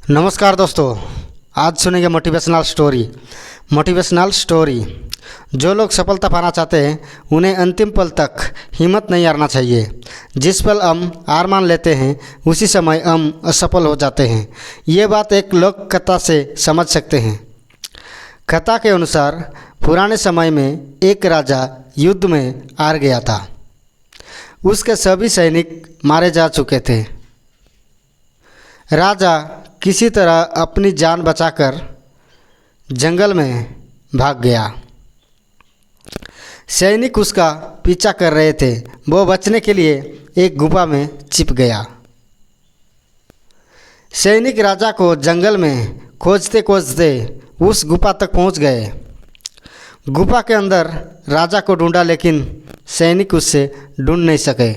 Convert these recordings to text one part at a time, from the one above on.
नमस्कार दोस्तों, आज सुनेंगे मोटिवेशनल स्टोरी। जो लोग सफलता पाना चाहते हैं उन्हें अंतिम पल तक हिम्मत नहीं हारना चाहिए। जिस पल हम हार मान लेते हैं उसी समय हम असफल हो जाते हैं। ये बात एक लोक कथा से समझ सकते हैं। कथा के अनुसार पुराने समय में एक राजा युद्ध में हार गया था। उसके सभी सैनिक मारे जा चुके थे। राजा किसी तरह अपनी जान बचाकर जंगल में भाग गया। सैनिक उसका पीछा कर रहे थे। वो बचने के लिए एक गुफा में छिप गया। सैनिक राजा को जंगल में खोजते खोजते उस गुफा तक पहुंच गए। गुफा के अंदर राजा को ढूंढा, लेकिन सैनिक उससे ढूंढ नहीं सके।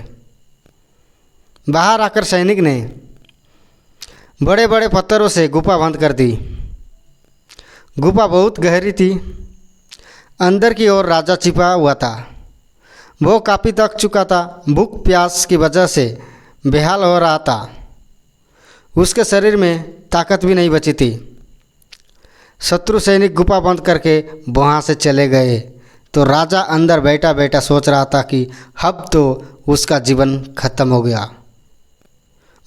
बाहर आकर सैनिक ने बड़े बड़े पत्थरों से गुफा बंद कर दी। गुफा बहुत गहरी थी। अंदर की ओर राजा छिपा हुआ था। वो काफ़ी थक चुका था। भूख प्यास की वजह से बेहाल हो रहा था। उसके शरीर में ताकत भी नहीं बची थी। शत्रु सैनिक गुफा बंद करके वहाँ से चले गए तो राजा अंदर बैठा बैठा सोच रहा था कि अब तो उसका जीवन खत्म हो गया।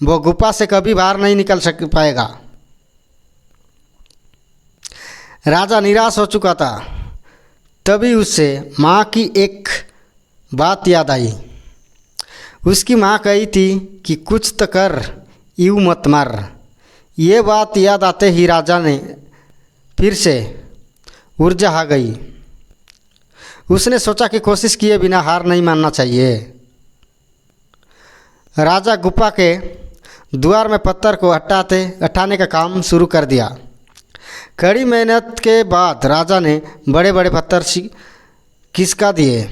वो गुफा से कभी बाहर नहीं निकल पाएगा। राजा निराश हो चुका था। तभी उससे माँ की एक बात याद आई। उसकी माँ कही थी कि कुछ तो कर, यूँ मत मर। ये बात याद आते ही राजा ने फिर से ऊर्जा आ गई। उसने सोचा कि कोशिश किए बिना हार नहीं मानना चाहिए। राजा गुफा के द्वार में पत्थर को हटाने का काम शुरू कर दिया। कड़ी मेहनत के बाद राजा ने बड़े बड़े पत्थर खिसका दिए।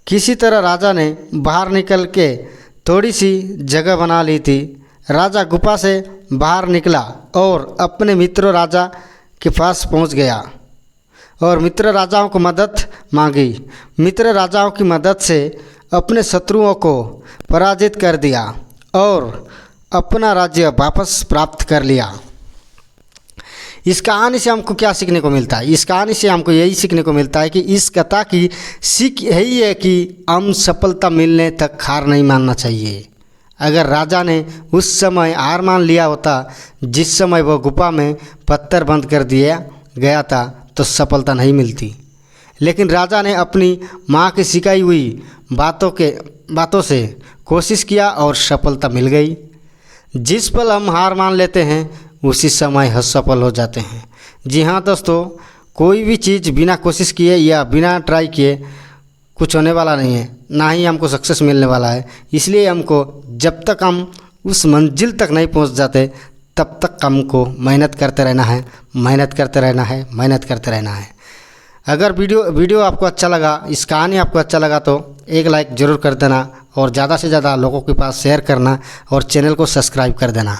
किसी तरह राजा ने बाहर निकल के थोड़ी सी जगह बना ली थी। राजा गुफा से बाहर निकला और अपने मित्र राजा के पास पहुंच गया और मित्र राजाओं को मदद मांगी। मित्र राजाओं की मदद से अपने शत्रुओं को पराजित कर दिया और अपना राज्य वापस प्राप्त कर लिया। इस कहानी से हमको क्या सीखने को मिलता है? इस कहानी से हमको यही सीखने को मिलता है कि इस कथा की सीख यही है कि हम सफलता मिलने तक हार नहीं मानना चाहिए। अगर राजा ने उस समय हार मान लिया होता जिस समय वह गुफा में पत्थर बंद कर दिया गया था तो सफलता नहीं मिलती। लेकिन राजा ने अपनी माँ की सिखाई हुई बातों से कोशिश किया और सफलता मिल गई। जिस पल हम हार मान लेते हैं उसी समय असफल हो जाते हैं। जी हाँ दोस्तों, कोई भी चीज़ बिना कोशिश किए या बिना ट्राई किए कुछ होने वाला नहीं है, ना ही हमको सक्सेस मिलने वाला है। इसलिए हमको जब तक हम उस मंजिल तक नहीं पहुंच जाते तब तक हमको मेहनत करते रहना है, मेहनत करते रहना है, मेहनत करते रहना है। अगर वीडियो आपको अच्छा लगा, इस कहानी आपको अच्छा लगा तो एक लाइक ज़रूर कर देना और ज़्यादा से ज़्यादा लोगों के पास शेयर करना और चैनल को सब्सक्राइब कर देना।